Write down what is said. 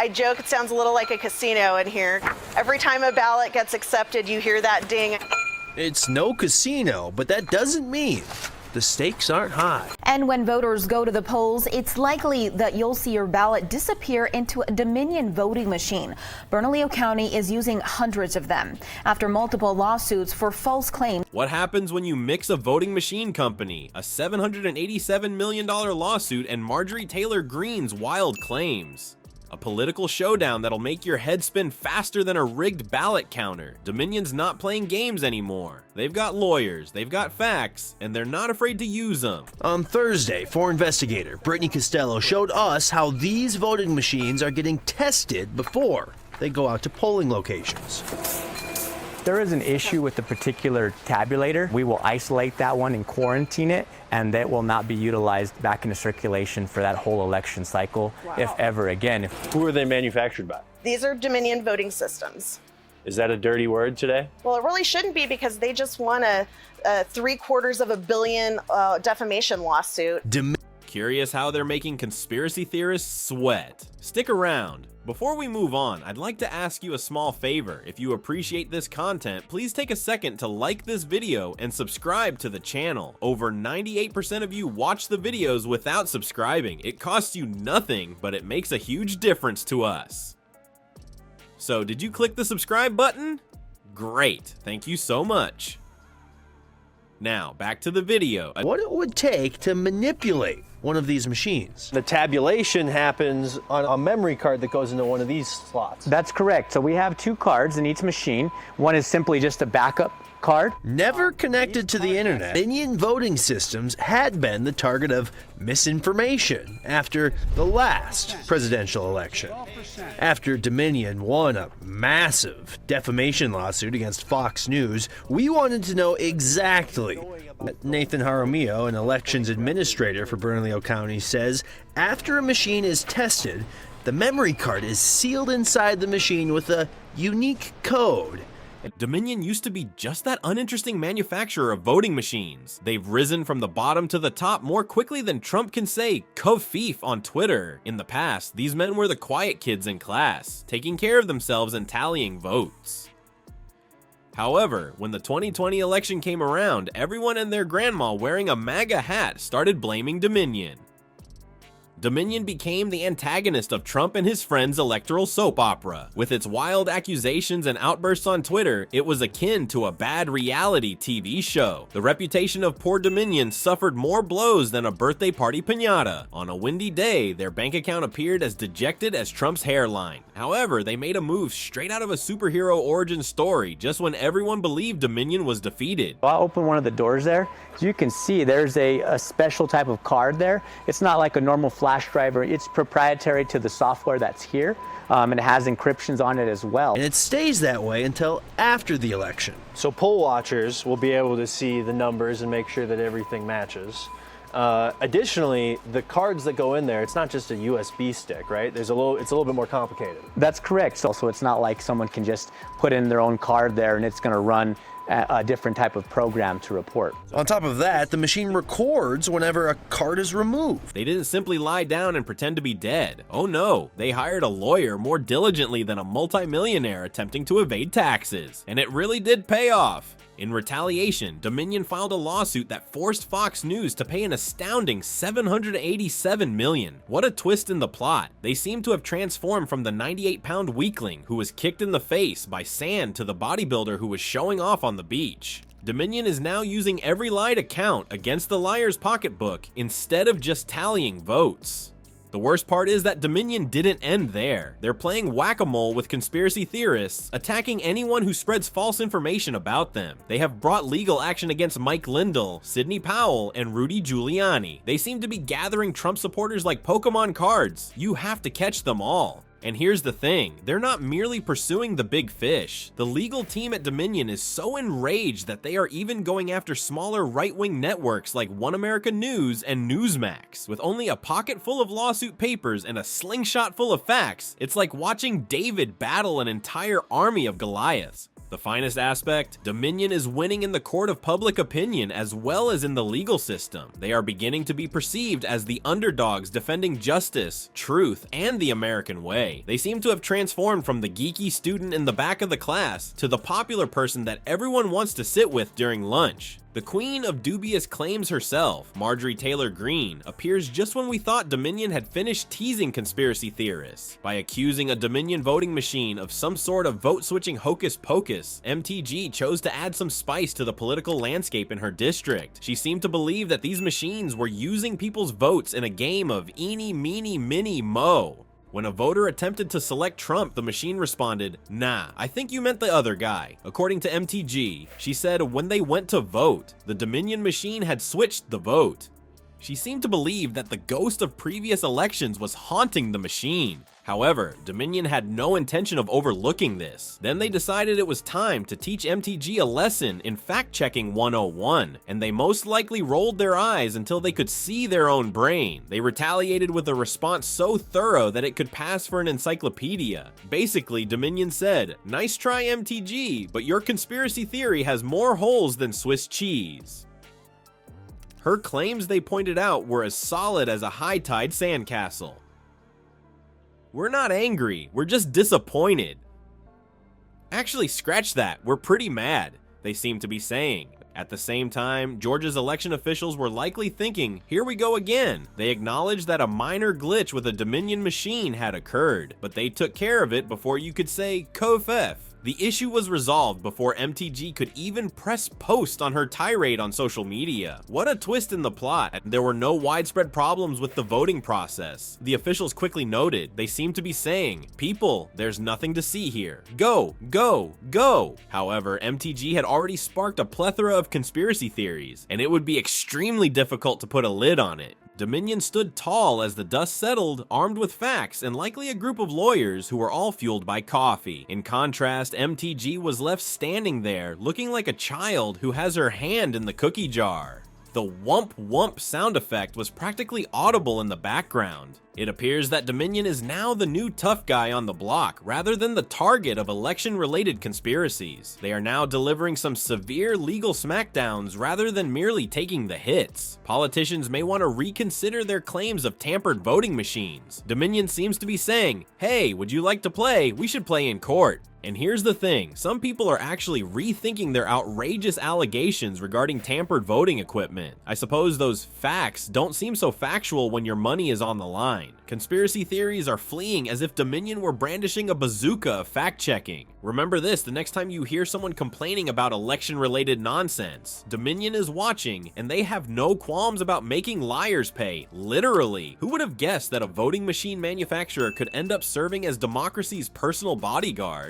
I joke it sounds a little like a casino in here. Every time a ballot gets accepted, you hear that ding. It's no casino, but that doesn't mean the stakes aren't high. And when voters go to the polls, it's likely that you'll see your ballot disappear into a Dominion voting machine. Bernalillo County is using hundreds of them after multiple lawsuits for false claims. What happens when you mix a voting machine company, a $787 million lawsuit, and Marjorie Taylor Greene's wild claims? A political showdown that'll make your head spin faster than a rigged ballot counter. Dominion's not playing games anymore. They've got lawyers, they've got facts, and they're not afraid to use them. On Thursday, for investigator Brittany Costello showed us how these voting machines are getting tested before they go out to polling locations. There is an issue with the particular tabulator. We will isolate that one and quarantine it, and that will not be utilized back into circulation for that whole election cycle, if ever again. Who are they manufactured by? These are Dominion voting systems. Is that a dirty word today? Well, it really shouldn't be because they just won a $750 million defamation lawsuit. Curious how they're making conspiracy theorists sweat? Stick around. Before we move on, I'd like to ask you a small favor. If you appreciate this content, please take a second to like this video and subscribe to the channel. Over 98% of you watch the videos without subscribing. It costs you nothing, but it makes a huge difference to us. So, did you click the subscribe button? Great, thank you so much. Now, back to the video. What it would take to manipulate one of these machines. The tabulation happens on a memory card that goes into one of these slots. That's correct. So we have two cards in each machine. One is simply just a backup card. Never connected to the internet, Dominion voting systems had been the target of misinformation after the last presidential election. After Dominion won a massive defamation lawsuit against Fox News, we wanted to know exactly what Nathan Jaramillo, an elections administrator for Bernalillo County, says after a machine is tested, the memory card is sealed inside the machine with a unique code. Dominion used to be just that uninteresting manufacturer of voting machines. They've risen from the bottom to the top more quickly than Trump can say "Kofif" on Twitter. In the past, these men were the quiet kids in class, taking care of themselves and tallying votes. However, when the 2020 election came around, everyone and their grandma wearing a MAGA hat started blaming Dominion. Dominion became the antagonist of Trump and his friends' electoral soap opera. With its wild accusations and outbursts on Twitter, it was akin to a bad reality TV show. The reputation of poor Dominion suffered more blows than a birthday party piñata. On a windy day, their bank account appeared as dejected as Trump's hairline. However, they made a move straight out of a superhero origin story just when everyone believed Dominion was defeated. I'll open one of the doors there. As you can see, there's a special type of card there. It's not like a normal flash driver. It's proprietary to the software that's here, and it has encryptions on it as well. And it stays that way until after the election. So poll watchers will be able to see the numbers and make sure that everything matches. Additionally, the cards that go in there, it's not just a USB stick, right? It's a little bit more complicated. That's correct. So it's not like someone can just put in their own card there and it's going to run a different type of program to report. On top of that, the machine records whenever a card is removed. They didn't simply lie down and pretend to be dead. Oh no, they hired a lawyer more diligently than a multimillionaire attempting to evade taxes. And it really did pay off. In retaliation, Dominion filed a lawsuit that forced Fox News to pay an astounding $787 million. What a twist in the plot. They seem to have transformed from the 98-pound weakling who was kicked in the face by sand to the bodybuilder who was showing off on the beach. Dominion is now using every lie to count against the liar's pocketbook instead of just tallying votes. The worst part is that Dominion didn't end there. They're playing whack-a-mole with conspiracy theorists, attacking anyone who spreads false information about them. They have brought legal action against Mike Lindell, Sidney Powell, and Rudy Giuliani. They seem to be gathering Trump supporters like Pokemon cards. You have to catch them all. And here's the thing, they're not merely pursuing the big fish. The legal team at Dominion is so enraged that they are even going after smaller right-wing networks like One America News and Newsmax. With only a pocket full of lawsuit papers and a slingshot full of facts, it's like watching David battle an entire army of Goliaths. The finest aspect? Dominion is winning in the court of public opinion as well as in the legal system. They are beginning to be perceived as the underdogs defending justice, truth, and the American way. They seem to have transformed from the geeky student in the back of the class to the popular person that everyone wants to sit with during lunch. The queen of dubious claims herself, Marjorie Taylor Greene, appears just when we thought Dominion had finished teasing conspiracy theorists. By accusing a Dominion voting machine of some sort of vote-switching hocus pocus, MTG chose to add some spice to the political landscape in her district. She seemed to believe that these machines were using people's votes in a game of eeny, meeny, miny, mo. When a voter attempted to select Trump, the machine responded, "Nah, I think you meant the other guy." According to MTG, she said when they went to vote, the Dominion machine had switched the vote. She seemed to believe that the ghost of previous elections was haunting the machine. However, Dominion had no intention of overlooking this. Then they decided it was time to teach MTG a lesson in fact-checking 101, and they most likely rolled their eyes until they could see their own brain. They retaliated with a response so thorough that it could pass for an encyclopedia. Basically, Dominion said, "Nice try MTG, but your conspiracy theory has more holes than Swiss cheese." Her claims, they pointed out, were as solid as a high-tide sandcastle. "We're not angry, we're just disappointed." Actually, scratch that, we're pretty mad, they seem to be saying. At the same time, Georgia's election officials were likely thinking, here we go again. They acknowledged that a minor glitch with a Dominion machine had occurred, but they took care of it before you could say "Kofef." The issue was resolved before MTG could even press post on her tirade on social media. What a twist in the plot. There were no widespread problems with the voting process. The officials quickly noted, they seemed to be saying, "People, there's nothing to see here. Go, go, go." However, MTG had already sparked a plethora of conspiracy theories, and it would be extremely difficult to put a lid on it. Dominion stood tall as the dust settled, armed with facts and likely a group of lawyers who were all fueled by coffee. In contrast, MTG was left standing there, looking like a child who has her hand in the cookie jar. The whump whump sound effect was practically audible in the background. It appears that Dominion is now the new tough guy on the block, rather than the target of election-related conspiracies. They are now delivering some severe legal smackdowns rather than merely taking the hits. Politicians may want to reconsider their claims of tampered voting machines. Dominion seems to be saying, hey, would you like to play? We should play in court. And here's the thing, some people are actually rethinking their outrageous allegations regarding tampered voting equipment. I suppose those facts don't seem so factual when your money is on the line. Conspiracy theories are fleeing as if Dominion were brandishing a bazooka of fact-checking. Remember this the next time you hear someone complaining about election-related nonsense. Dominion is watching, and they have no qualms about making liars pay, literally. Who would have guessed that a voting machine manufacturer could end up serving as democracy's personal bodyguard?